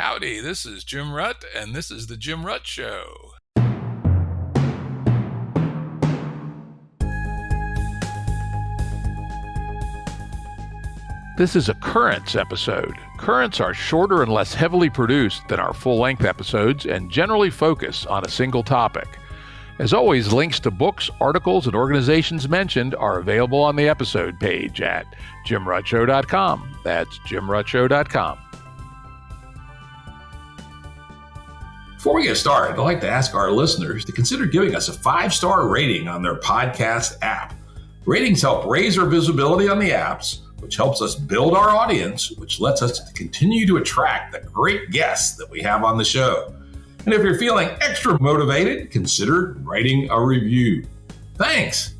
Howdy, this is Jim Rutt, and this is The Jim Rutt Show. This is a Currents episode. Currents are shorter and less heavily produced than our full-length episodes and generally focus on a single topic. As always, links to books, articles, and organizations mentioned are available on the episode page at jimruttshow.com. That's jimruttshow.com. Before we get started, I'd like to ask our listeners to consider giving us a 5-star rating on their podcast app. Ratings help raise our visibility on the apps, which helps us build our audience, which lets us continue to attract the great guests that we have on the show. And if you're feeling extra motivated, consider writing a review. Thanks.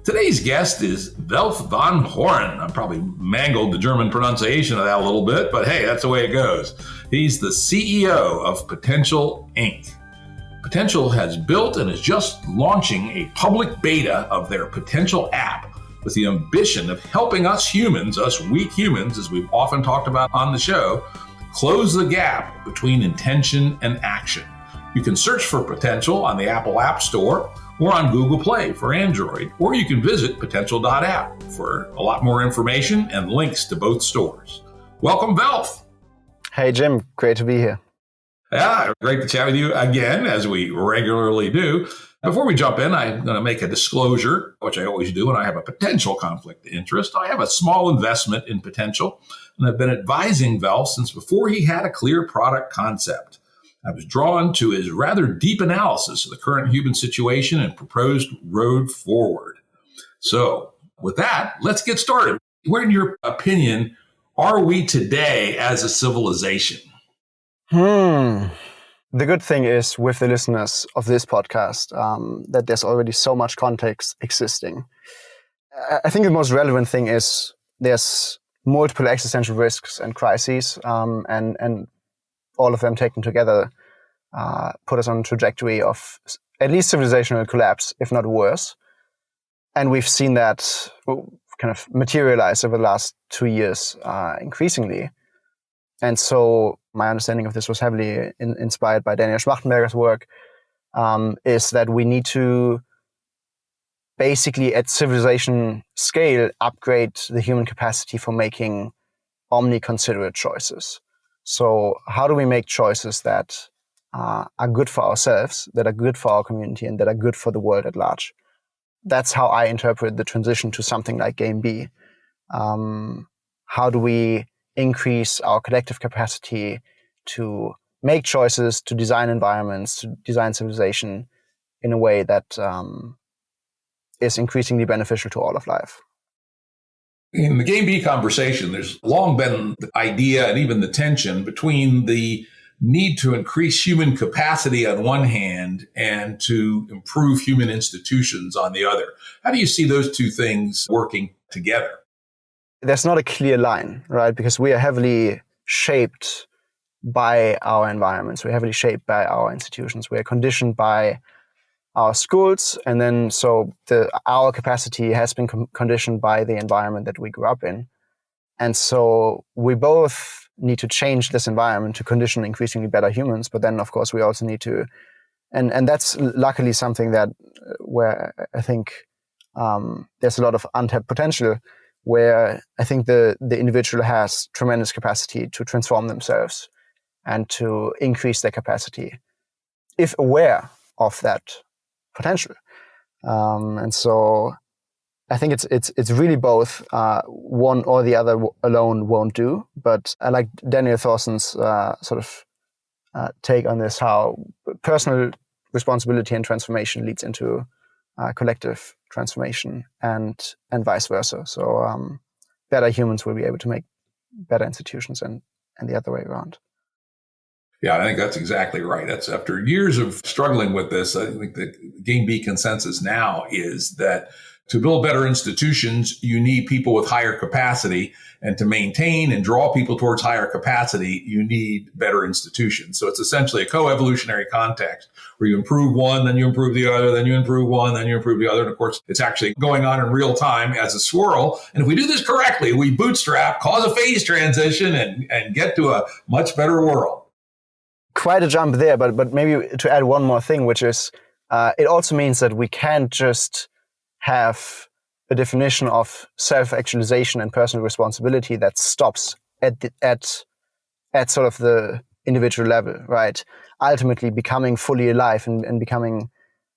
Today's guest is Welf von Hören. I probably mangled the German pronunciation of that a little bit, but hey, that's the way it goes. He's the CEO of Potential Inc. Potential has built and is just launching a public beta of their Potential app with the ambition of helping us humans, us weak humans, as we've often talked about on the show, close the gap between intention and action. You can search for Potential on the Apple App Store or on Google Play for Android, or you can visit potential.app for a lot more information and links to both stores. Welcome, Welf. Hey, Jim. Great to be here. Yeah, great to chat with you again, as we regularly do. Before we jump in, I'm going to make a disclosure, which I always do when I have a potential conflict of interest. I have a small investment in Potential, and I've been advising Welf since before he had a clear product concept. I was drawn to his rather deep analysis of the current human situation and proposed road forward. So with that, let's get started. Where, in your opinion, are we today as a civilization? The good thing is with the listeners of this podcast that there's already so much context existing. I think the most relevant thing is there's multiple existential risks and crises, and all of them taken together put us on a trajectory of at least civilizational collapse, if not worse. And we've seen that kind of materialize over the last 2 years increasingly. And so my understanding of this was heavily inspired by Daniel Schmachtenberger's work, is that we need to basically at civilization scale upgrade the human capacity for making omni-considerate choices. So how do we make choices that are good for ourselves, that are good for our community, and that are good for the world at large? That's how I interpret the transition to something like Game B. How do we increase our collective capacity to make choices, to design environments, to design civilization in a way that is increasingly beneficial to all of life? In the Game B conversation, there's long been the idea and even the tension between the need to increase human capacity on one hand and to improve human institutions on the other. How do you see those two things working together? There's not a clear line, right? Because we are heavily shaped by our environments. We're heavily shaped by our institutions. We're conditioned by our schools. And then so our capacity has been conditioned by the environment that we grew up in. And so we both need to change this environment to condition increasingly better humans. But then, of course, we also need to, and that's luckily something that where I think there's a lot of untapped potential, where I think the individual has tremendous capacity to transform themselves and to increase their capacity if aware of that potential. And so I think it's really both. One or the other alone won't do. But I like Daniel Thorson's sort of take on this, how personal responsibility and transformation leads into collective transformation and vice versa. So better humans will be able to make better institutions and the other way around. Yeah, I think that's exactly right. That's after years of struggling with this. I think the Game B consensus now is that to build better institutions, you need people with higher capacity, and to maintain and draw people towards higher capacity, you need better institutions. So it's essentially a co-evolutionary context where you improve one, then you improve the other, then you improve one, then you improve the other. And of course, it's actually going on in real time as a swirl. And if we do this correctly, we bootstrap, cause a phase transition, and get to a much better world. quite a jump there, but maybe to add one more thing, which is it also means that we can't just have a definition of self-actualization and personal responsibility that stops at sort of the individual level, right? Ultimately, becoming fully alive and becoming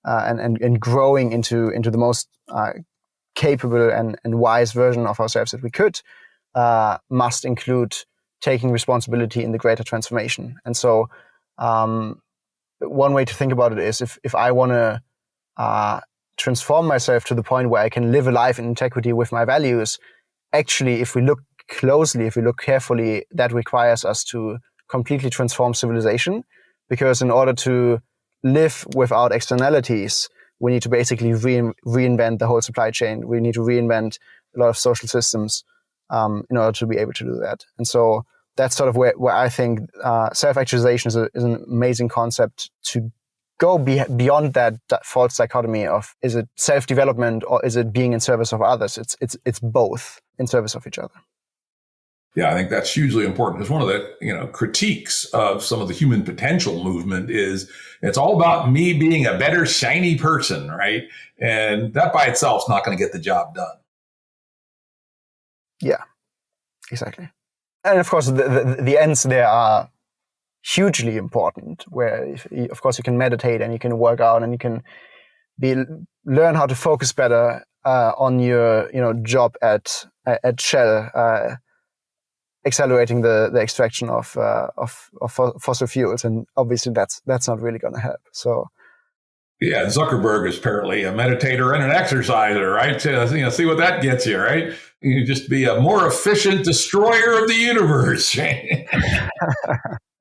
and growing into the most capable and wise version of ourselves that we could must include taking responsibility in the greater transformation. And so one way to think about it is if I want to transform myself to the point where I can live a life in integrity with my values, actually, if we look closely, if we look carefully, that requires us to completely transform civilization, because in order to live without externalities, we need to basically reinvent the whole supply chain. We need to reinvent a lot of social systems in order to be able to do that. And so that's sort of where I think self-actualization is an amazing concept to go beyond that false dichotomy of, is it self-development or is it being in service of others? It's both in service of each other. Yeah, I think that's hugely important, because one of the critiques of some of the human potential movement is it's all about me being a better, shiny person, right? And that by itself is not going to get the job done. Yeah, exactly. And of course, the ends there are hugely important, where of course you can meditate and you can work out and you can learn how to focus better on your job at Shell, accelerating the extraction of fossil fuels, and obviously that's not really going to help. So yeah, Zuckerberg is apparently a meditator and an exerciser, right? See what that gets you, right? You just be a more efficient destroyer of the universe.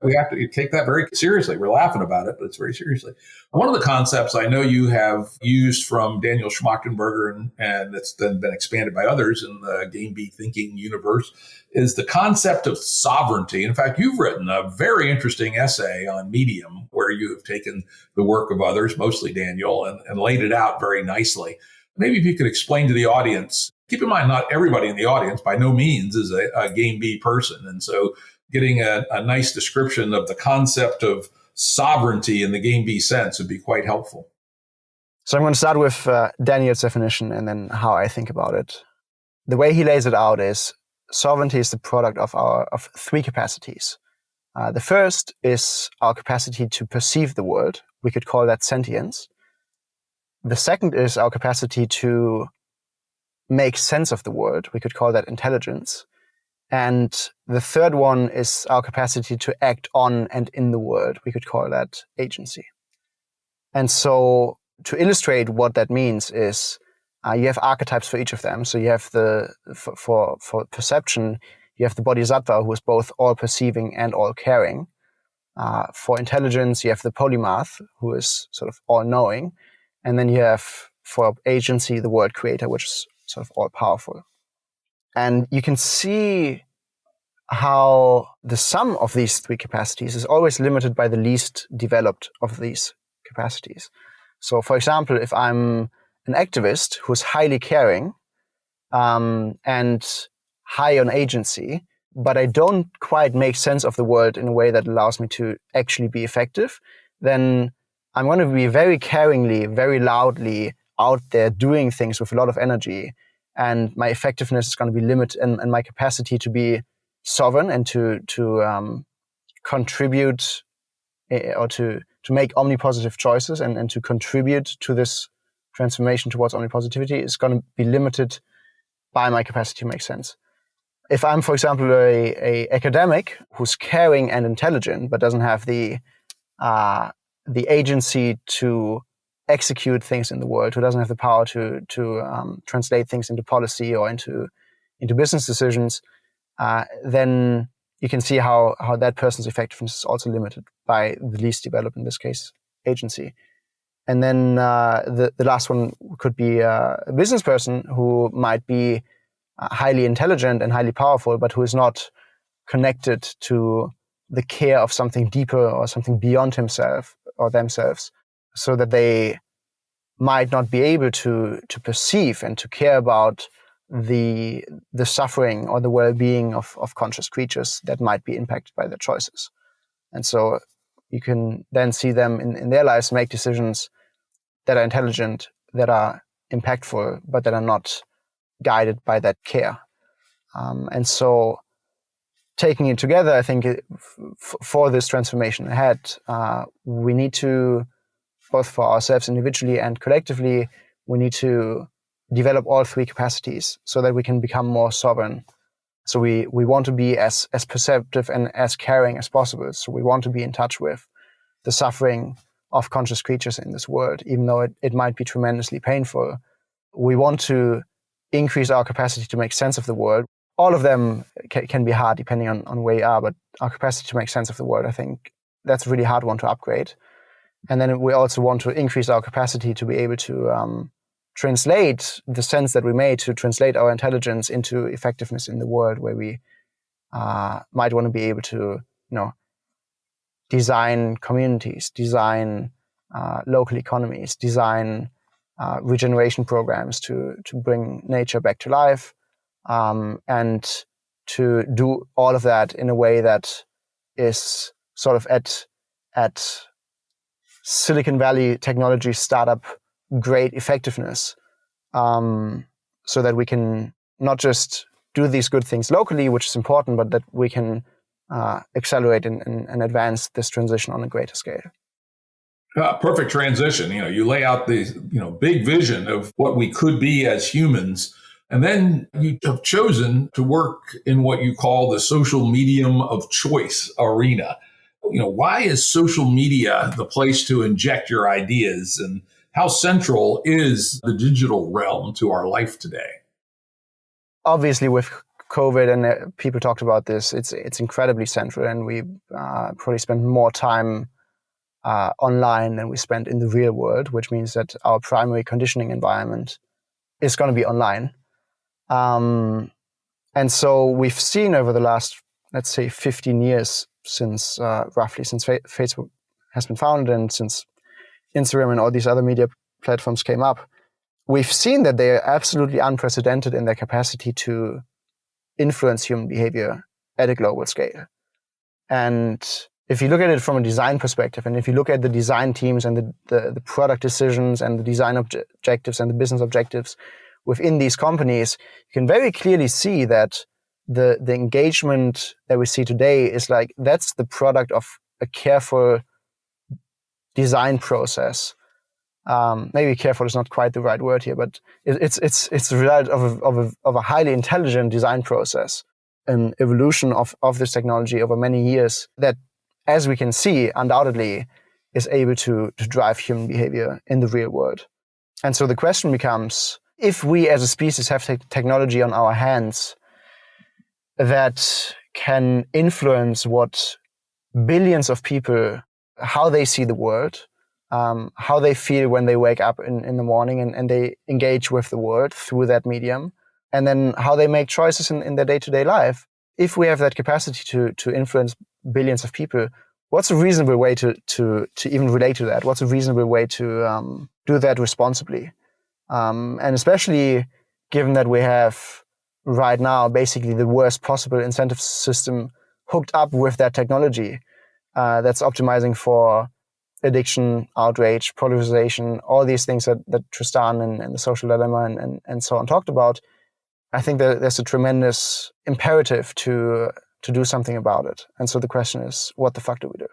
We have to take that very seriously. We're laughing about it, but it's very seriously. One of the concepts I know you have used from Daniel Schmachtenberger, and that's then been expanded by others in the Game B thinking universe, is the concept of sovereignty. In fact, you've written a very interesting essay on Medium where you have taken the work of others, mostly Daniel, and laid it out very nicely. Maybe if you could explain to the audience, keep in mind, not everybody in the audience by no means is a Game B person. And so getting a nice description of the concept of sovereignty in the Game B sense would be quite helpful. So I'm going to start with Daniel's definition and then how I think about it. The way he lays it out is sovereignty is the product of three capacities. The first is our capacity to perceive the world. We could call that sentience. The second is our capacity to make sense of the world. We could call that intelligence. And the third one is our capacity to act on and in the world. We could call that agency. And so to illustrate what that means is you have archetypes for each of them. So you have for perception, you have the bodhisattva, who is both all perceiving and all caring. For intelligence, you have the polymath, who is sort of all knowing. And then you have for agency, the world creator, which is sort of all powerful. And you can see how the sum of these three capacities is always limited by the least developed of these capacities. So, for example, if I'm an activist who's highly caring and high on agency, but I don't quite make sense of the world in a way that allows me to actually be effective, then I'm going to be very caringly, very loudly out there doing things with a lot of energy. And my effectiveness is going to be limited, and my capacity to be sovereign and to contribute or to make omnipositive choices and to contribute to this transformation towards omnipositivity is going to be limited by my capacity to make sense. If I'm, for example, a academic who's caring and intelligent but doesn't have the agency to execute things in the world, who doesn't have the power to translate things into policy or into business decisions, then you can see how that person's effectiveness is also limited by the least developed, in this case, agency. And then the last one could be a business person who might be highly intelligent and highly powerful, but who is not connected to the care of something deeper or something beyond himself or themselves, so that they might not be able to perceive and to care about the suffering or the well-being of conscious creatures that might be impacted by their choices. And so you can then see them in their lives make decisions that are intelligent, that are impactful, but that are not guided by that care. And so taking it together, I think for this transformation ahead, we need to, both for ourselves individually and collectively, we need to develop all three capacities so that we can become more sovereign. So we want to be as perceptive and as caring as possible. So we want to be in touch with the suffering of conscious creatures in this world, even though it might be tremendously painful. We want to increase our capacity to make sense of the world. All of them can be hard depending on where you are, but our capacity to make sense of the world, I think that's a really hard one to upgrade. And then we also want to increase our capacity to be able to translate the sense that we made, to translate our intelligence into effectiveness in the world, where we might want to be able to, design communities, design local economies, design regeneration programs to bring nature back to life, and to do all of that in a way that is sort of at Silicon Valley technology startup great effectiveness, so that we can not just do these good things locally, which is important, but that we can accelerate and advance this transition on a greater scale. Perfect transition. You lay out the big vision of what we could be as humans, and then you have chosen to work in what you call the social medium of choice arena. Why is social media the place to inject your ideas, and how central is the digital realm to our life today? Obviously, with COVID, and people talked about this, it's incredibly central, and we probably spend more time online than we spend in the real world, which means that our primary conditioning environment is going to be online. And so we've seen over the last, let's say, 15 years since Facebook has been founded and since Instagram and all these other media platforms came up, we've seen that they are absolutely unprecedented in their capacity to influence human behavior at a global scale. And if you look at it from a design perspective, and if you look at the design teams and the product decisions and the design objectives and the business objectives within these companies, you can very clearly see that the engagement that we see today is like, that's the product of a careful design process. Maybe careful is not quite the right word here, but it's the result of a highly intelligent design process, an evolution of this technology over many years that, as we can see, undoubtedly is able to drive human behavior in the real world. And so the question becomes, if we as a species have technology on our hands that can influence what billions of people, how they see the world, how they feel when they wake up in the morning and they engage with the world through that medium, and then how they make choices in their day-to-day life. If we have that capacity to influence billions of people, what's a reasonable way to even relate to that? What's a reasonable way to do that responsibly? And especially given that we have right now basically the worst possible incentive system hooked up with that technology that's optimizing for addiction, outrage, polarization, all these things that Tristan and the social dilemma and so on talked about. I think that there's a tremendous imperative to do something about it. And so the question is, what the fuck do we do?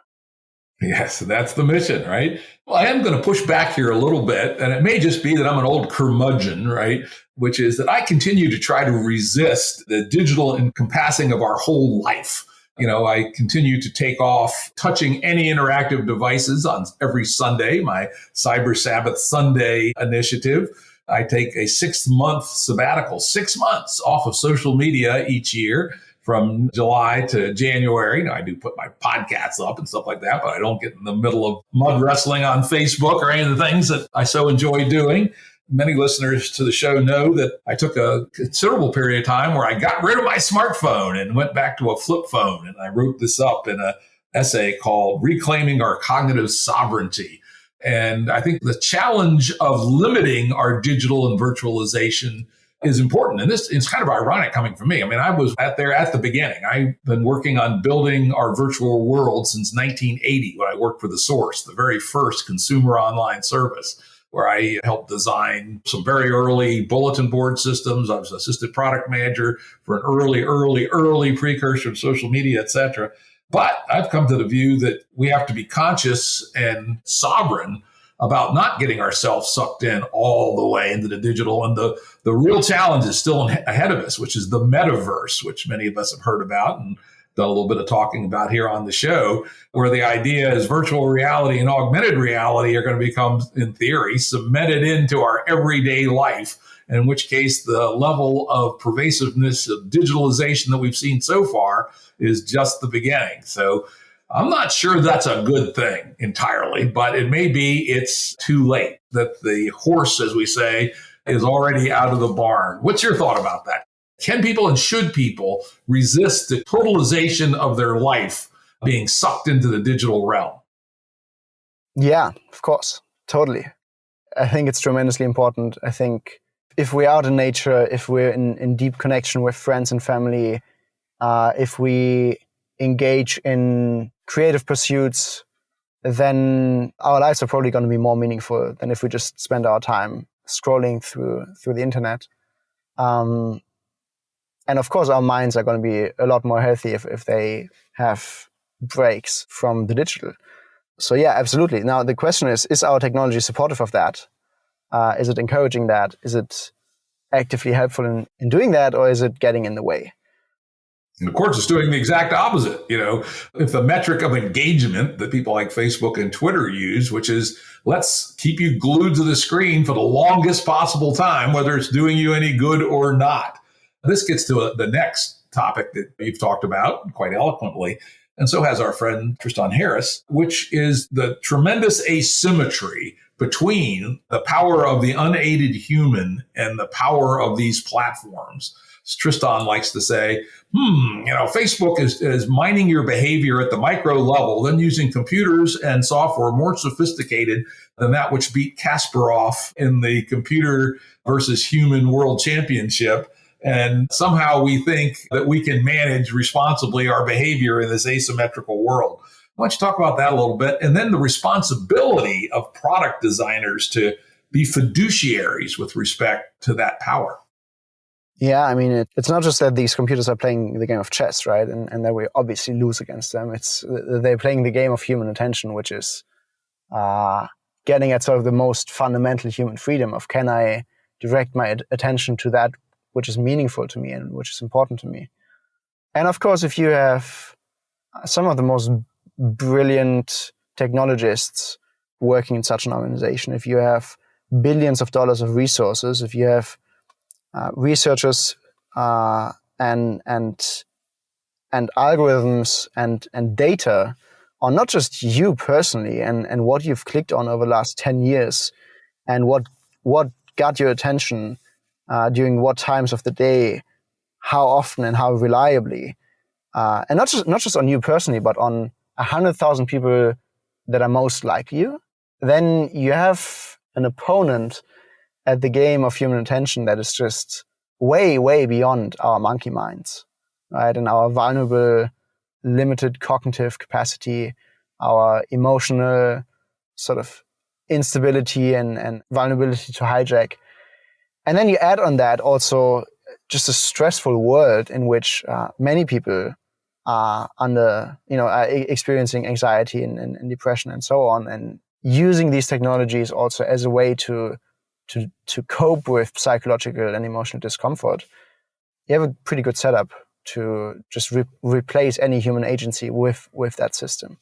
Yes, that's the mission, right? Well, I am going to push back here a little bit, and it may just be that I'm an old curmudgeon, right? Which is that I continue to try to resist the digital encompassing of our whole life. I continue to take off touching any interactive devices on every Sunday, my Cyber Sabbath Sunday initiative. I take a 6-month sabbatical, 6 months off of social media each year from July to January. I do put my podcasts up and stuff like that, but I don't get in the middle of mud wrestling on Facebook or any of the things that I so enjoy doing. Many listeners to the show know that I took a considerable period of time where I got rid of my smartphone and went back to a flip phone. And I wrote this up in an essay called Reclaiming Our Cognitive Sovereignty. And I think the challenge of limiting our digital and virtualization is important. And this is kind of ironic coming from me. I mean, I was there at the beginning. I've been working on building our virtual world since 1980 when I worked for The Source, the very first consumer online service, where I helped design some very early bulletin board systems. I was assistant product manager for an early precursor of social media, et cetera. But I've come to the view that we have to be conscious and sovereign about not getting ourselves sucked in all the way into the digital. And the real challenge is still ahead of us, which is the metaverse, which many of us have heard about and done a little bit of talking about here on the show, where the idea is virtual reality and augmented reality are going to become, in theory, cemented into our everyday life, in which case the level of pervasiveness of digitalization that we've seen so far is just the beginning. So I'm not sure that's a good thing entirely, but it may be it's too late, that the horse, as we say, is already out of the barn. What's your thought about that? Can people and should people resist the totalization of their life being sucked into the digital realm? Yeah, of course. Totally. I think it's tremendously important. I think if we're out in nature, if we're in deep connection with friends and family, if we engage in creative pursuits, then our lives are probably going to be more meaningful than if we just spend our time scrolling through the internet. And of course, our minds are going to be a lot more healthy if they have breaks from the digital. So yeah, absolutely. Now, the question is our technology supportive of that? Is it encouraging that? Is it actively helpful in doing that, or is it getting in the way? And of course, it's doing the exact opposite. If the metric of engagement that people like Facebook and Twitter use, which is let's keep you glued to the screen for the longest possible time, whether it's doing you any good or not. This gets to the next topic that you've talked about quite eloquently, and so has our friend Tristan Harris, which is the tremendous asymmetry between the power of the unaided human and the power of these platforms. Tristan likes to say, Facebook is mining your behavior at the micro level, then using computers and software more sophisticated than that which beat Kasparov in the computer versus human world championship. And somehow we think that we can manage responsibly our behavior in this asymmetrical world. Why don't you talk about that a little bit? And then the responsibility of product designers to be fiduciaries with respect to that power. Yeah, I mean, it's not just that these computers are playing the game of chess, right? And that we obviously lose against them. It's they're playing the game of human attention, which is getting at sort of the most fundamental human freedom of, can I direct my attention to that which is meaningful to me and which is important to me? And of course, if you have some of the most brilliant technologists working in such an organization, if you have billions of dollars of resources, if you have researchers and algorithms and data on not just you personally and what you've clicked on over the last 10 years and what got your attention during what times of the day, how often and how reliably, and not just on you personally, but on 100,000 people that are most like you, then you have an opponent at the game of human attention that is just way, way beyond our monkey minds, right? And our vulnerable, limited cognitive capacity, our emotional sort of instability and vulnerability to hijack. And then you add on that also just a stressful world in which many people are experiencing anxiety and depression and so on, and using these technologies also as a way to cope with psychological and emotional discomfort. You have a pretty good setup to just replace any human agency with that system.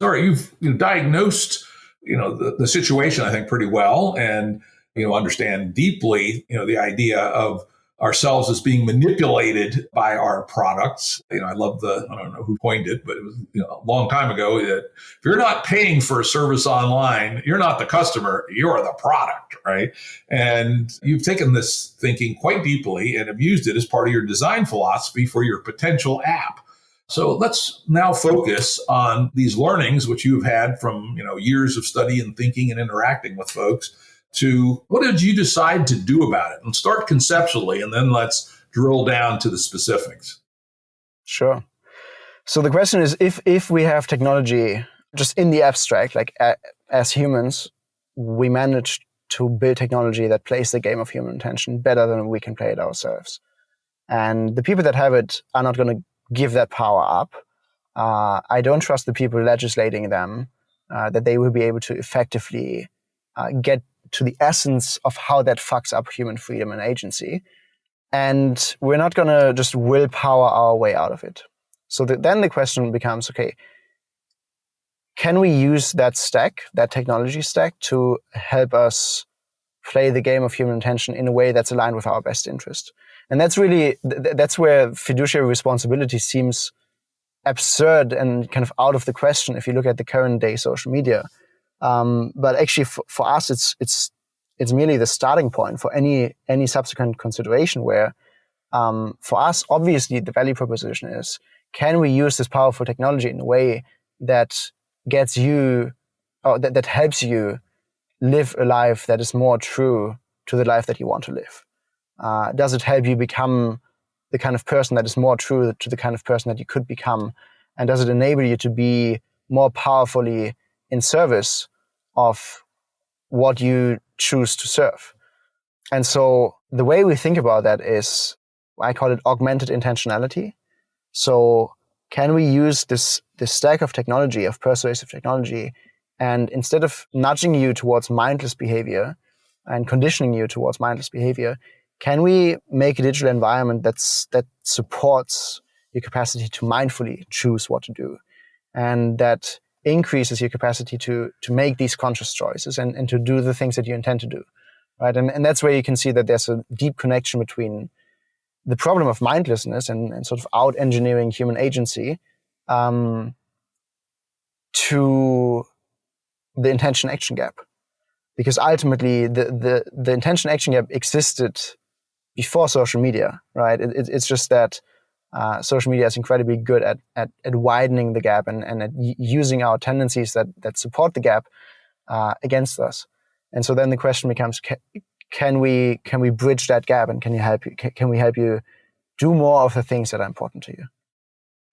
Sorry, you've diagnosed the situation, I think, pretty well, and understand deeply the idea of ourselves as being manipulated by our products. I love I don't know who coined it, but it was a long time ago, that if you're not paying for a service online, you're not the customer, you're the product, right? And you've taken this thinking quite deeply and have used it as part of your design philosophy for your potential app. So let's now focus on these learnings, which you've had from years of study and thinking and interacting with folks, to what did you decide to do about it? And start conceptually, and then let's drill down to the specifics. Sure. So the question is, if we have technology just in the abstract, like as humans, we manage to build technology that plays the game of human intention better than we can play it ourselves. And the people that have it are not going to give that power up. I don't trust the people legislating them, that they will be able to effectively get to the essence of how that fucks up human freedom and agency. And we're not going to just willpower our way out of it. So then the question becomes, okay, can we use that stack, that technology stack, to help us play the game of human intention in a way that's aligned with our best interest? And that's really, that's where fiduciary responsibility seems absurd and kind of out of the question if you look at the current day social media. But actually for us, it's merely the starting point for any subsequent consideration where for us, obviously the value proposition is, can we use this powerful technology in a way that gets you, or that helps you live a life that is more true to the life that you want to live? Does it help you become the kind of person that is more true to the kind of person that you could become? And does it enable you to be more powerfully in service of what you choose to serve? And so the way we think about that is, I call it augmented intentionality. So can we use this stack of technology, of persuasive technology, and instead of nudging you towards mindless behavior and conditioning you towards mindless behavior, can we make a digital environment that supports your capacity to mindfully choose what to do, and that increases your capacity to make these conscious choices and to do the things that you intend to do, right? And that's where you can see that there's a deep connection between the problem of mindlessness and sort of out-engineering human agency to the intention-action gap. Because ultimately, the intention-action gap existed before social media, right? It's just that social media is incredibly good at widening the gap and at using our tendencies that support the gap against us. And so then the question becomes, can we bridge that gap, and can we help you do more of the things that are important to you?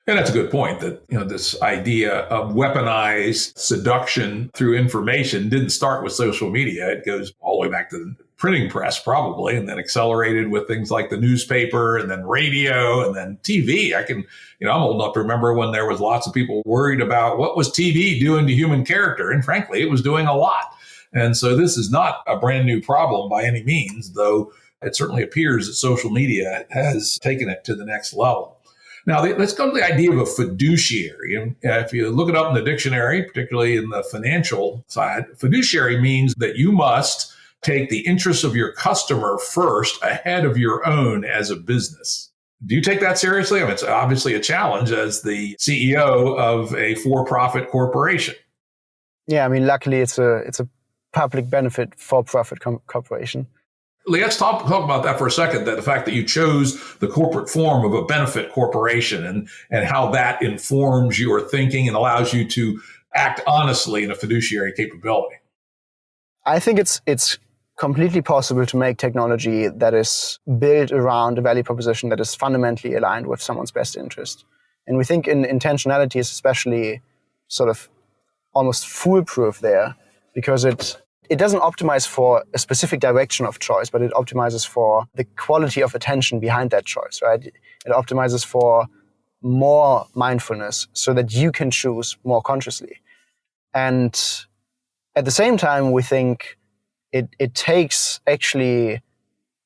And that's a good point, that this idea of weaponized seduction through information didn't start with social media. It goes all the way back to the printing press, probably, and then accelerated with things like the newspaper and then radio and then TV. I'm old enough to remember when there was lots of people worried about what was TV doing to human character. And frankly, it was doing a lot. And so this is not a brand new problem by any means, though it certainly appears that social media has taken it to the next level. Now, let's go to the idea of a fiduciary. And if you look it up in the dictionary, particularly in the financial side, fiduciary means that you must take the interests of your customer first ahead of your own as a business. Do you take that seriously? I mean, it's obviously a challenge as the CEO of a for-profit corporation. Yeah, I mean, luckily it's a public benefit for-profit corporation. Let's talk about that for a second, that the fact that you chose the corporate form of a benefit corporation and how that informs your thinking and allows you to act honestly in a fiduciary capability. I think it's completely possible to make technology that is built around a value proposition that is fundamentally aligned with someone's best interest. And we think intentionality is especially sort of almost foolproof there, because it doesn't optimize for a specific direction of choice, but it optimizes for the quality of attention behind that choice, right? It optimizes for more mindfulness so that you can choose more consciously. And at the same time, we think it takes actually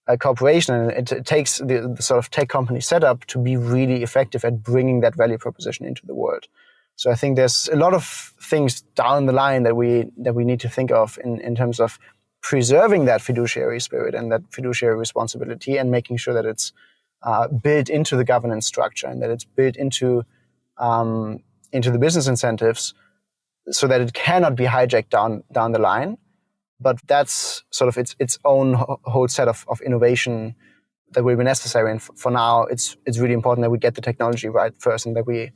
a corporation, and it takes the sort of tech company setup to be really effective at bringing that value proposition into the world. So I think there's a lot of things down the line that we need to think of in terms of preserving that fiduciary spirit and that fiduciary responsibility, and making sure that it's built into the governance structure and that it's built into the business incentives, so that it cannot be hijacked down the line. But that's sort of its own whole set of innovation that will be necessary. And for now, it's really important that we get the technology right first, and that we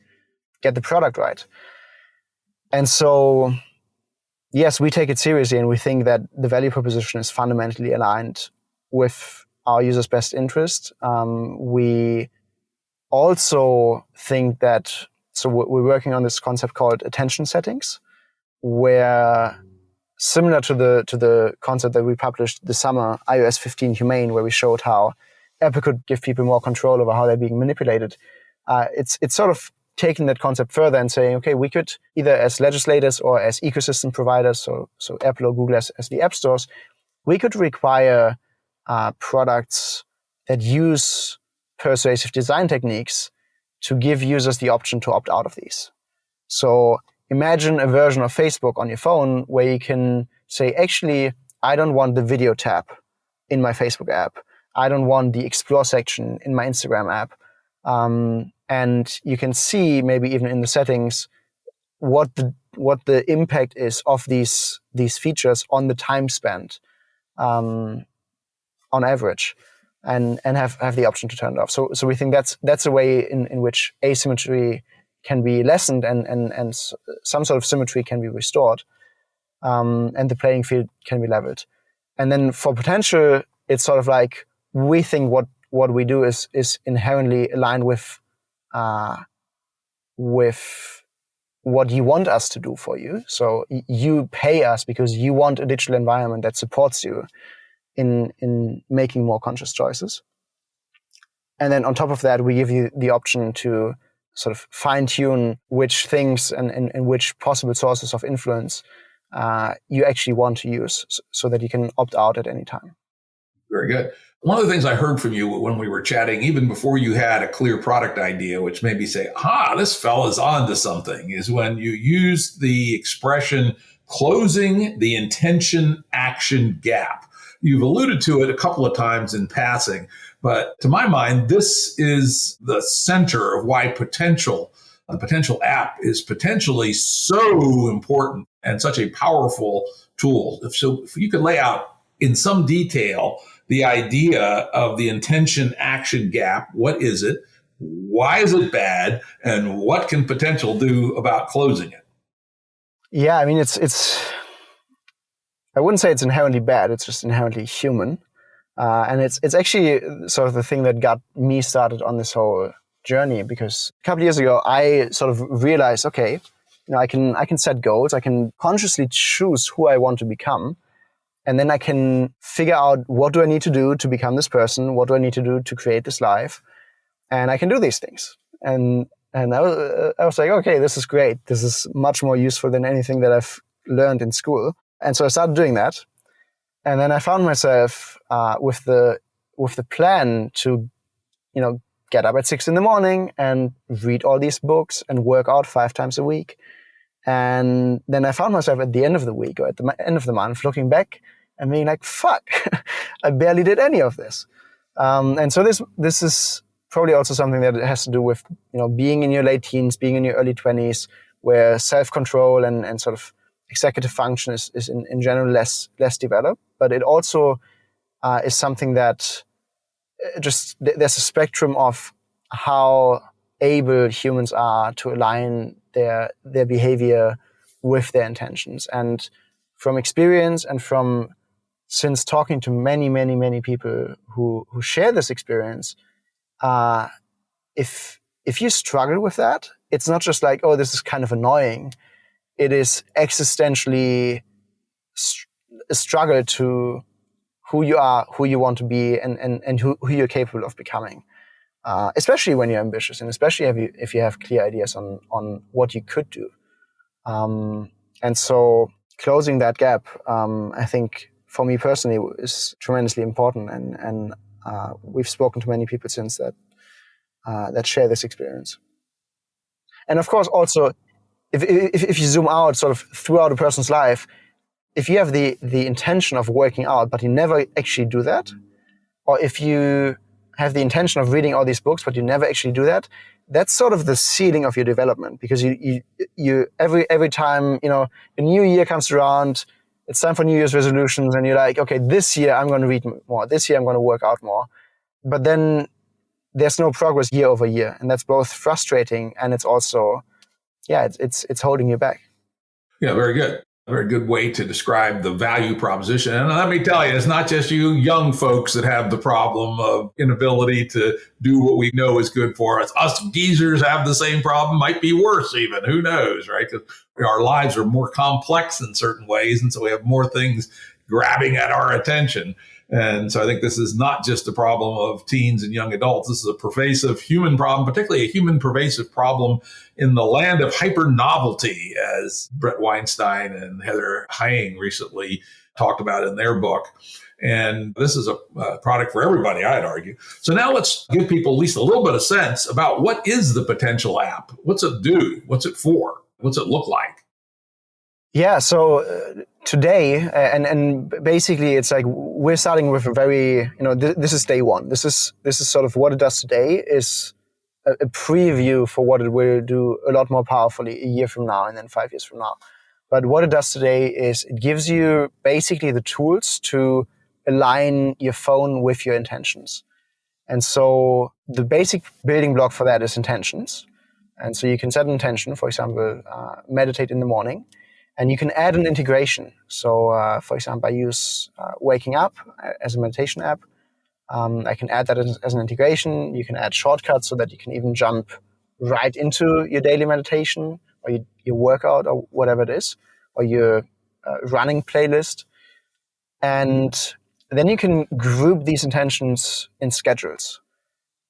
get the product right. And so yes, we take it seriously, and we think that the value proposition is fundamentally aligned with our users' best interest. We also think that, so we're working on this concept called attention settings, where similar to the concept that we published this summer, iOS 15 Humane, where we showed how Apple could give people more control over how they're being manipulated. It's sort of taking that concept further and saying, okay, we could either as legislators or as ecosystem providers, so Apple or Google as the app stores, we could require products that use persuasive design techniques to give users the option to opt out of these. So imagine a version of Facebook on your phone where you can say, actually, I don't want the video tab in my Facebook app. I don't want the explore section in my Instagram app. And you can see, maybe even in the settings, what the impact is of these features on the time spent on average, and have the option to turn it off. So we think that's a way in which asymmetry can be lessened and some sort of symmetry can be restored, and the playing field can be leveled. And then for potential, it's sort of like, we think what we do is inherently aligned with what you want us to do for you. So you pay us because you want a digital environment that supports you in making more conscious choices. And then on top of that, we give you the option to sort of fine-tune which things and which possible sources of influence you actually want to use, so that you can opt out at any time. Very good. One of the things I heard from you when we were chatting, even before you had a clear product idea, which made me say, this fella's on to something, is when you use the expression closing the intention action gap. You've alluded to it a couple of times in passing, but to my mind, this is the center of why the potential app is potentially so important and such a powerful tool. So if you could lay out in some detail the idea of the intention action gap, what is it? Why is it bad? And what can potential do about closing it? Yeah, I mean, it's I wouldn't say it's inherently bad. It's just inherently human. And it's actually sort of the thing that got me started on this whole journey, because a couple of years ago, I sort of realized, okay, I can set goals. I can consciously choose who I want to become. And then I can figure out, what do I need to do to become this person? What do I need to do to create this life? And I can do these things. And I was like, okay, this is great. This is much more useful than anything that I've learned in school. And so I started doing that. And then I found myself with the plan to, get up at 6 a.m. and read all these books and work out 5 times a week. And then I found myself at the end of the week or at the end of the month looking back and being like, fuck, I barely did any of this. And so this is probably also something that has to do with, being in your late teens, being in your early 20s, where self-control and sort of executive function is in general less developed. But it also is something that there's a spectrum of how able humans are to align their behavior with their intentions. And from experience and since talking to many, many, many people who share this experience, if you struggle with that, it's not just like, oh, this is kind of annoying. It is existentially a struggle to who you are, who you want to be, and who you're capable of becoming. Especially when you're ambitious, and especially if you have clear ideas on what you could do. And so closing that gap, I think for me personally is tremendously important. And we've spoken to many people since that share this experience. And of course, also, if you zoom out sort of throughout a person's life, if you have the intention of working out, but you never actually do that, or if you have the intention of reading all these books, but you never actually do that, that's sort of the ceiling of your development, because you every time, a new year comes around, it's time for New Year's resolutions, and you're like, okay, this year I'm going to read more, this year I'm going to work out more. But then there's no progress year over year, and that's both frustrating and it's also, it's holding you back. Yeah, very good. very good way to describe the value proposition. And let me tell you, it's not just you young folks that have the problem of inability to do what we know is good for us. Us geezers have the same problem, might be worse even. Who knows, right? Because our lives are more complex in certain ways. And so we have more things grabbing at our attention. And so I think this is not just a problem of teens and young adults. This is a pervasive human problem, particularly a human pervasive problem in the land of hyper novelty, as Brett Weinstein and Heather Heying recently talked about in their book. And this is a product for everybody, I'd argue. So now let's give people at least a little bit of sense about what is the potential app? What's it do? What's it for? What's it look like? Yeah, so today, and basically it's like we're starting with a very, this is day one. This is sort of what it does today is a preview for what it will do a lot more powerfully a year from now and then 5 years from now. But what it does today is it gives you basically the tools to align your phone with your intentions. And so the basic building block for that is intentions. And so you can set an intention, for example, meditate in the morning. And you can add an integration. So, for example, I use Waking Up as a meditation app. I can add that as an integration. You can add shortcuts so that you can even jump right into your daily meditation or your workout or whatever it is, or your running playlist. And then you can group these intentions in schedules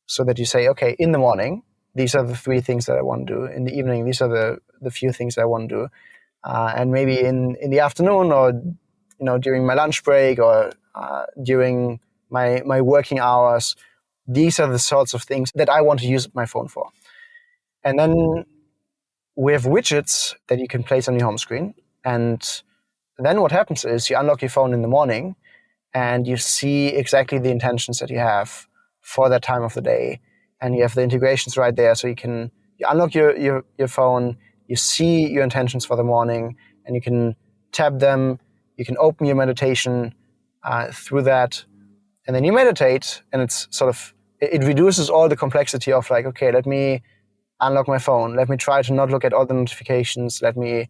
so that you say, okay, in the morning, these are the 3 things that I want to do. In the evening, these are the few things that I want to do. And maybe in the afternoon or, during my lunch break or during my working hours, these are the sorts of things that I want to use my phone for. And then we have widgets that you can place on your home screen. And then what happens is you unlock your phone in the morning and you see exactly the intentions that you have for that time of the day. And you have the integrations right there. So you unlock your phone, you see your intentions for the morning, and you can tap them. You can open your meditation through that, and then you meditate. And it's it reduces all the complexity of like, okay, let me unlock my phone. Let me try to not look at all the notifications. Let me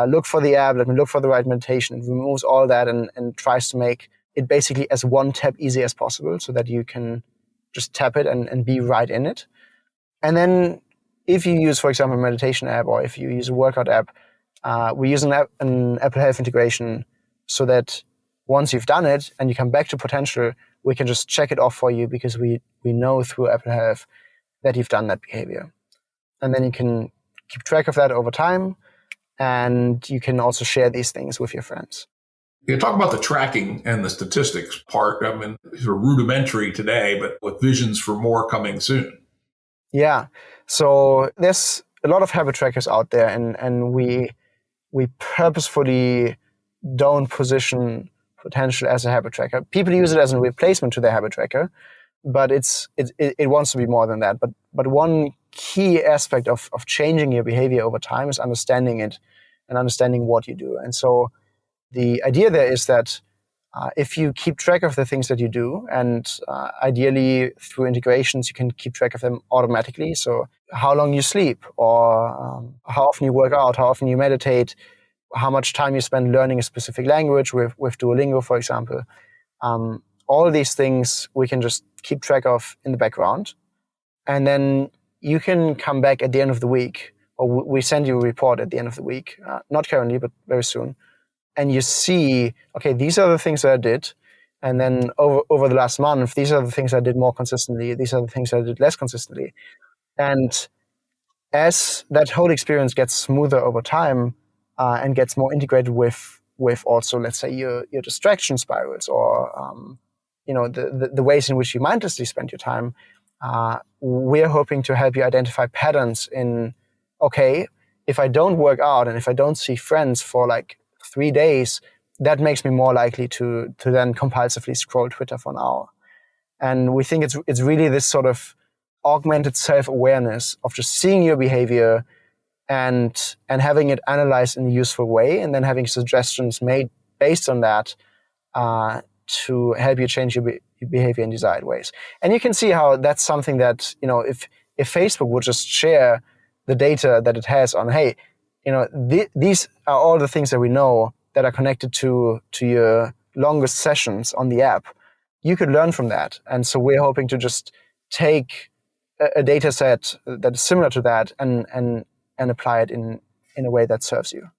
look for the app. Let me look for the right meditation. It removes all that and tries to make it basically as one tap easy as possible, so that you can just tap it and be right in it. And then if you use, for example, a meditation app, or if you use a workout app, we use an Apple Health integration so that once you've done it and you come back to potential, we can just check it off for you because we know through Apple Health that you've done that behavior. And then you can keep track of that over time, and you can also share these things with your friends. You talk about the tracking and the statistics part. I mean, these are rudimentary today, but with visions for more coming soon. Yeah. So there's a lot of habit trackers out there, and we purposefully don't position potential as a habit tracker. People use it as a replacement to their habit tracker, but it wants to be more than that. But one key aspect of changing your behavior over time is understanding it and understanding what you do. And so the idea there is that if you keep track of the things that you do, and ideally through integrations, you can keep track of them automatically. So how long you sleep, or how often you work out, how often you meditate, how much time you spend learning a specific language with Duolingo, for example. All these things we can just keep track of in the background. And then you can come back at the end of the week, or we send you a report at the end of the week, not currently, but very soon. And you see, okay, these are the things that I did. And then over the last month, these are the things I did more consistently. These are the things I did less consistently. And as that whole experience gets smoother over time and gets more integrated with also, let's say, your distraction spirals, or the ways in which you mindlessly spend your time, we're hoping to help you identify patterns in, okay, if I don't work out and if I don't see friends for like 3 days, that makes me more likely to then compulsively scroll Twitter for an hour. And we think it's really this sort of augmented self-awareness of just seeing your behavior and having it analyzed in a useful way, and then having suggestions made based on that to help you change your behavior in desired ways. And you can see how that's something that, if Facebook would just share the data that it has on, hey, these are all the things that we know that are connected to your longest sessions on the app. You could learn from that. And so we're hoping to just take a data set that is similar to that and apply it in a way that serves you.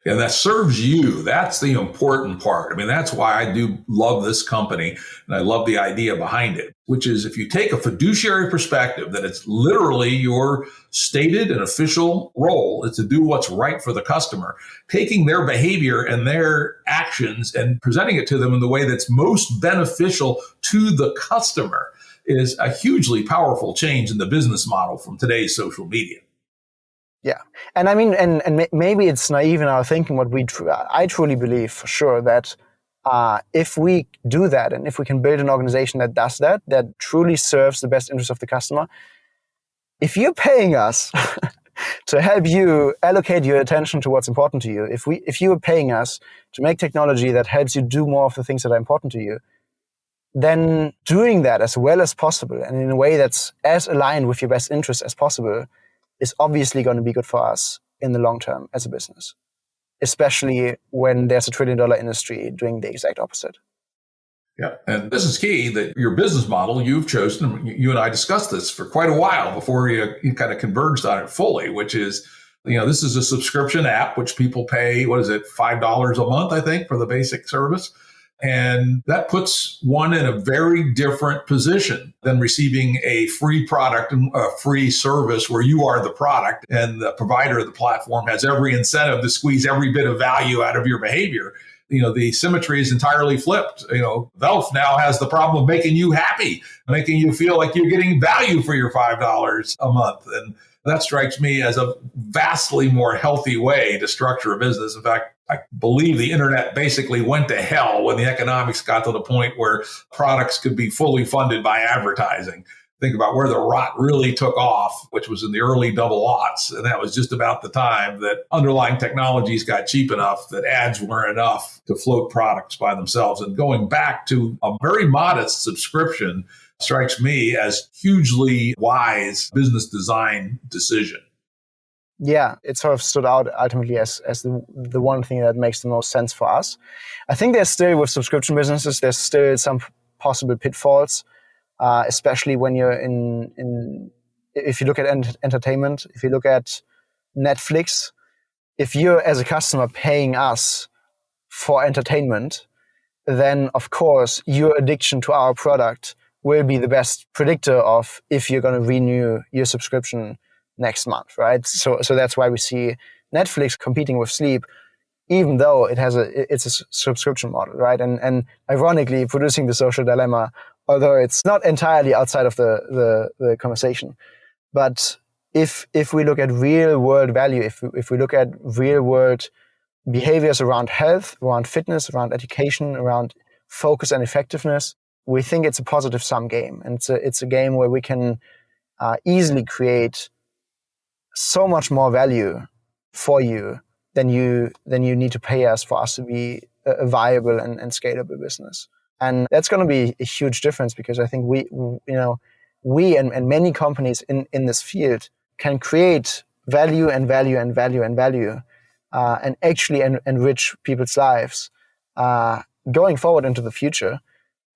And that serves you. That's the important part. I mean, that's why I do love this company, and I love the idea behind it, which is if you take a fiduciary perspective, that it's literally your stated and official role is to do what's right for the customer, taking their behavior and their actions and presenting it to them in the way that's most beneficial to the customer is a hugely powerful change in the business model from today's social media. Yeah. And I mean, and maybe it's naive in our thinking, but I truly believe for sure that if we do that, and if we can build an organization that does that, that truly serves the best interest of the customer, if you're paying us to help you allocate your attention to what's important to you, if you are paying us to make technology that helps you do more of the things that are important to you, then doing that as well as possible and in a way that's as aligned with your best interest as possible is obviously going to be good for us in the long term as a business, especially when there's a $1 trillion industry doing the exact opposite. Yeah. And this is key that your business model you've chosen, you and I discussed this for quite a while before you kind of converged on it fully, which is, this is a subscription app, which people pay, $5 a month, I think, for the basic service. And that puts one in a very different position than receiving a free product and a free service where you are the product and the provider of the platform has every incentive to squeeze every bit of value out of your behavior. The symmetry is entirely flipped. Welf now has the problem of making you happy, making you feel like you're getting value for your $5 a month. And that strikes me as a vastly more healthy way to structure a business. In fact, I believe the internet basically went to hell when the economics got to the point where products could be fully funded by advertising. Think about where the rot really took off, which was in the early double aughts. And that was just about the time that underlying technologies got cheap enough that ads weren't enough to float products by themselves. And going back to a very modest subscription strikes me as hugely wise business design decision. Yeah, it sort of stood out ultimately as the one thing that makes the most sense for us. I think there's still, with subscription businesses, there's still some possible pitfalls, especially when you're if you look at entertainment, if you look at Netflix, if you're as a customer paying us for entertainment, then of course your addiction to our product will be the best predictor of if you're going to renew your subscription next month, right? So that's why we see Netflix competing with sleep, even though it's a subscription model, right? And ironically, producing The Social Dilemma, although it's not entirely outside of the conversation. But if we look at real world value, if we look at real world behaviors around health, around fitness, around education, around focus and effectiveness, we think it's a positive sum game, and it's a game where we can easily create so much more value for you than you need to pay us for us to be a viable and scalable business. And that's going to be a huge difference, because I think we and many companies in this field can create value and value and value and value and actually enrich people's lives going forward into the future.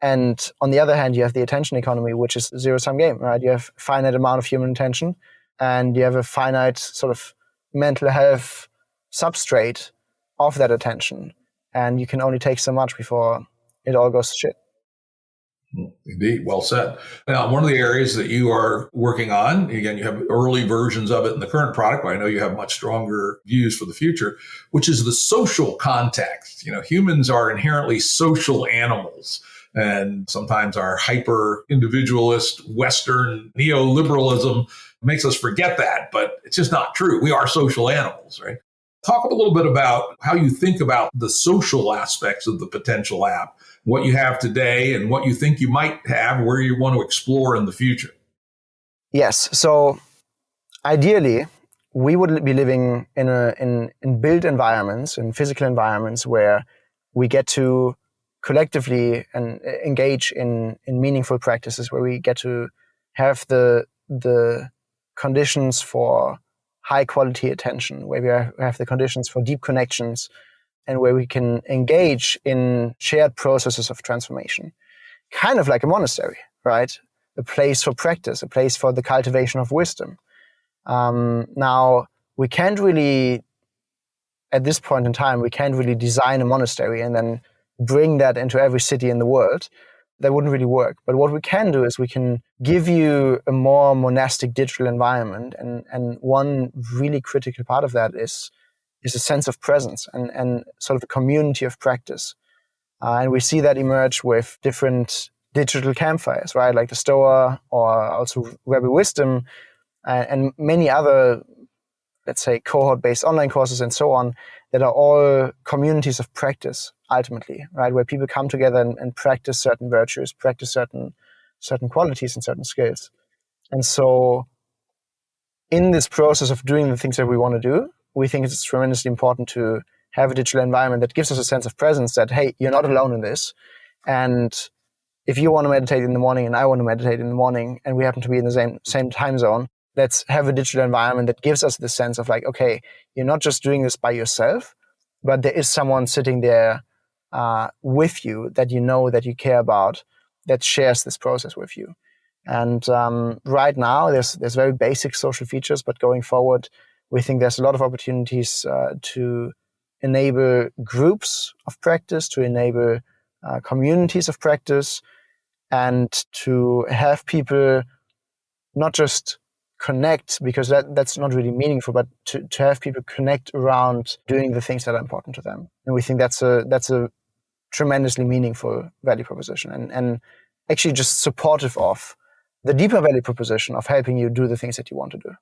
And on the other hand, you have the attention economy, which is a zero-sum game, right? You have a finite amount of human attention, and you have a finite sort of mental health substrate of that attention. And you can only take so much before it all goes to shit. Indeed. Well said. Now, one of the areas that you are working on, again, you have early versions of it in the current product, but I know you have much stronger views for the future, which is the social context. Humans are inherently social animals. And sometimes our hyper individualist Western neoliberalism makes us forget that, but it's just not true. We are social animals, right? Talk a little bit about how you think about the social aspects of the potential app, what you have today and what you think you might have, where you want to explore in the future. Yes. So ideally, we would be living in built environments, in physical environments where we get to collectively and engage in meaningful practices, where we get to have the conditions for high quality attention, where we have the conditions for deep connections, and where we can engage in shared processes of transformation. Kind of like a monastery, right? A place for practice, a place for the cultivation of wisdom. Now, we can't really, at this point in time, we can't really design a monastery and then bring that into every city in the world. That wouldn't really work. But what we can do is we can give you a more monastic digital environment. And one really critical part of that is a sense of presence and sort of a community of practice. And we see that emerge with different digital campfires, right? Like the Stoa, or also Rebel Wisdom, and many other, let's say, cohort-based online courses and so on, that are all communities of practice, ultimately, right? Where people come together and practice certain virtues, practice certain qualities and certain skills. And so in this process of doing the things that we want to do, we think it's tremendously important to have a digital environment that gives us a sense of presence that, hey, you're not alone in this. And if you want to meditate in the morning and I want to meditate in the morning and we happen to be in the same time zone, let's have a digital environment that gives us the sense of like, okay, you're not just doing this by yourself, but there is someone sitting there with you that you know, that you care about, that shares this process with you. And right now, there's very basic social features, but going forward, we think there's a lot of opportunities to enable groups of practice, to enable communities of practice, and to have people not just connect, because that's not really meaningful, but to have people connect around doing the things that are important to them. And we think that's a tremendously meaningful value proposition, and actually just supportive of the deeper value proposition of helping you do the things that you want to do.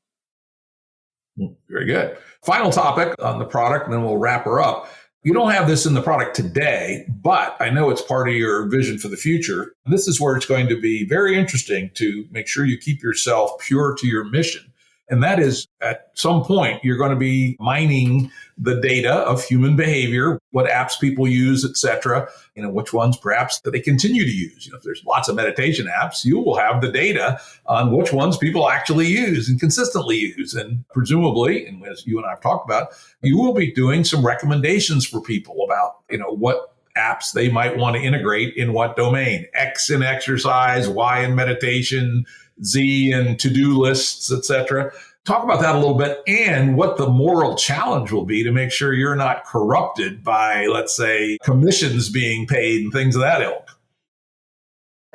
Very good. Final topic on the product, and then we'll wrap her up. You don't have this in the product today, but I know it's part of your vision for the future. This is where it's going to be very interesting to make sure you keep yourself pure to your mission. And that is, at some point, you're going to be mining the data of human behavior, what apps people use, et cetera, which ones perhaps that they continue to use. If there's lots of meditation apps, you will have the data on which ones people actually use and consistently use. And presumably, and as you and I have talked about, you will be doing some recommendations for people about, what apps they might want to integrate in what domain. X in exercise, Y in meditation, Z in to-do lists, et cetera. Talk about that a little bit, and what the moral challenge will be to make sure you're not corrupted by, let's say, commissions being paid and things of that ilk.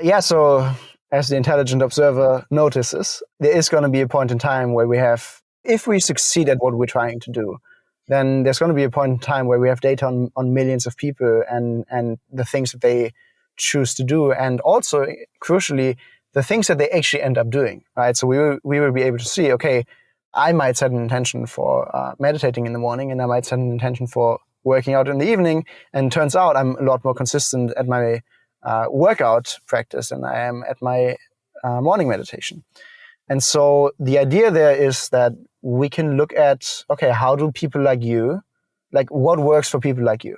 Yeah, so as the intelligent observer notices, there is going to be a point in time where if we succeed at what we're trying to do, then there's going to be a point in time where we have data on millions of people and the things that they choose to do, and also, crucially, the things that they actually end up doing, right? So we will be able to see, okay, I might set an intention for meditating in the morning, and I might set an intention for working out in the evening, and turns out I'm a lot more consistent at my workout practice than I am at my morning meditation. And so the idea there is that we can look at, okay, how do people like you, like what works for people like you,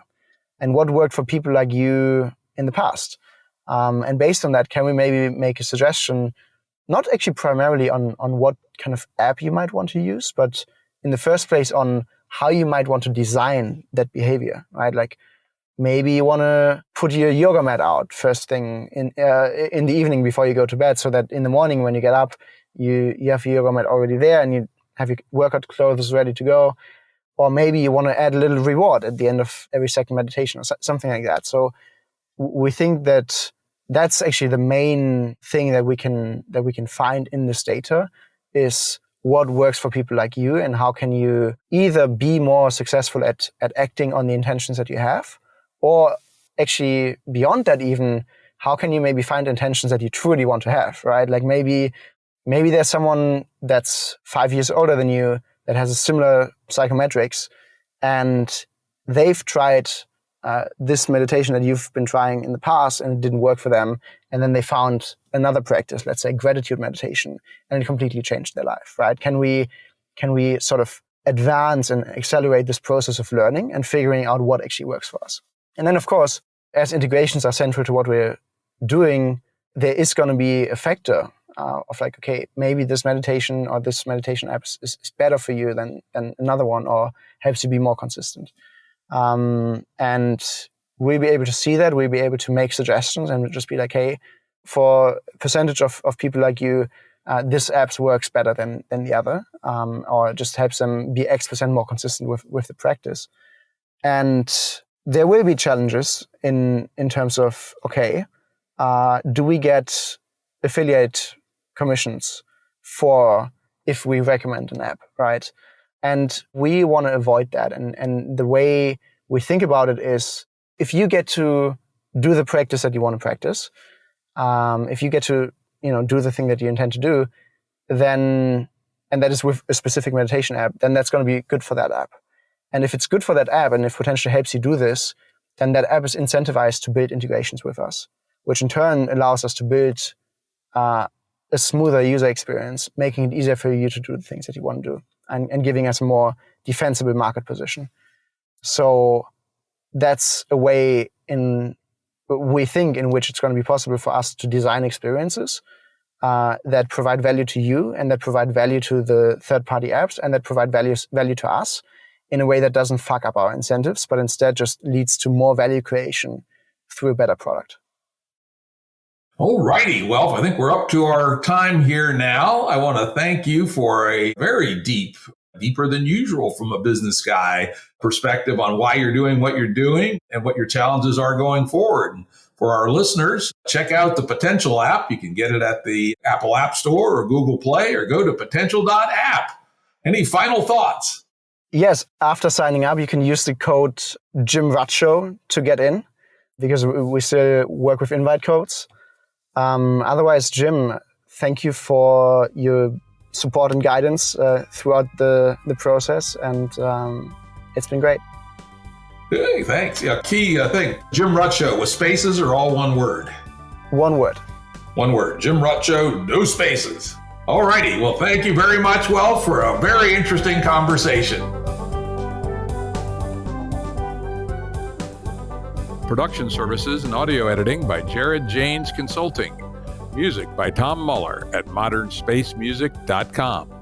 and what worked for people like you in the past? And based on that, can we maybe make a suggestion, not actually primarily on what kind of app you might want to use, but in the first place on how you might want to design that behavior, right? Like maybe you want to put your yoga mat out first thing in the evening before you go to bed, so that in the morning when you get up, you have your yoga mat already there and you have your workout clothes ready to go. Or maybe you want to add a little reward at the end of every second meditation or something like that. So we think that that's actually the main thing that we can find in this data, is what works for people like you, and how can you either be more successful at acting on the intentions that you have, or actually beyond that even, how can you maybe find intentions that you truly want to have, right? Like maybe there's someone that's 5 years older than you that has a similar psychometrics, and they've tried this meditation that you've been trying in the past and it didn't work for them. And then they found another practice, let's say gratitude meditation, and it completely changed their life, right? Can we sort of advance and accelerate this process of learning and figuring out what actually works for us? And then, of course, as integrations are central to what we're doing, there is going to be a factor of like, okay, maybe this meditation or this meditation app is better for you than another one, or helps you be more consistent. And we'll be able to see that. We'll be able to make suggestions and just be like, hey, for percentage of people like you, this app works better than the other, or just helps them be X% more consistent with the practice. And there will be challenges in terms of, okay, do we get affiliate commissions for if we recommend an app, right? And we want to avoid that. And the way we think about it is, if you get to do the practice that you want to practice, if you get to do the thing that you intend to do, then, and that is with a specific meditation app, then that's going to be good for that app. And if it's good for that app, and if potentially helps you do this, then that app is incentivized to build integrations with us, which in turn allows us to build a smoother user experience, making it easier for you to do the things that you want to do, and giving us a more defensible market position. So that's a way we think in which it's going to be possible for us to design experiences that provide value to you, and that provide value to the third-party apps, and that provide value to us in a way that doesn't fuck up our incentives, but instead just leads to more value creation through a better product. All righty. Well, I think we're up to our time here now. I want to thank you for a very deeper than usual from a business guy perspective on why you're doing what you're doing and what your challenges are going forward. And for our listeners, check out the Potential app. You can get it at the Apple App Store or Google Play, or go to potential.app. Any final thoughts? Yes, after signing up, you can use the code JimRutshow to get in, because we still work with invite codes. Otherwise, Jim, thank you for your support and guidance throughout the process, and it's been great. Hey, thanks. Yeah, key thing, Jim Rutshow with spaces or all one word? One word. One word. Jim Rutshow, no spaces. All righty. Well, thank you very much, Welf, for a very interesting conversation. Production services and audio editing by Jared Janes Consulting. Music by Tom Muller at modernspacemusic.com.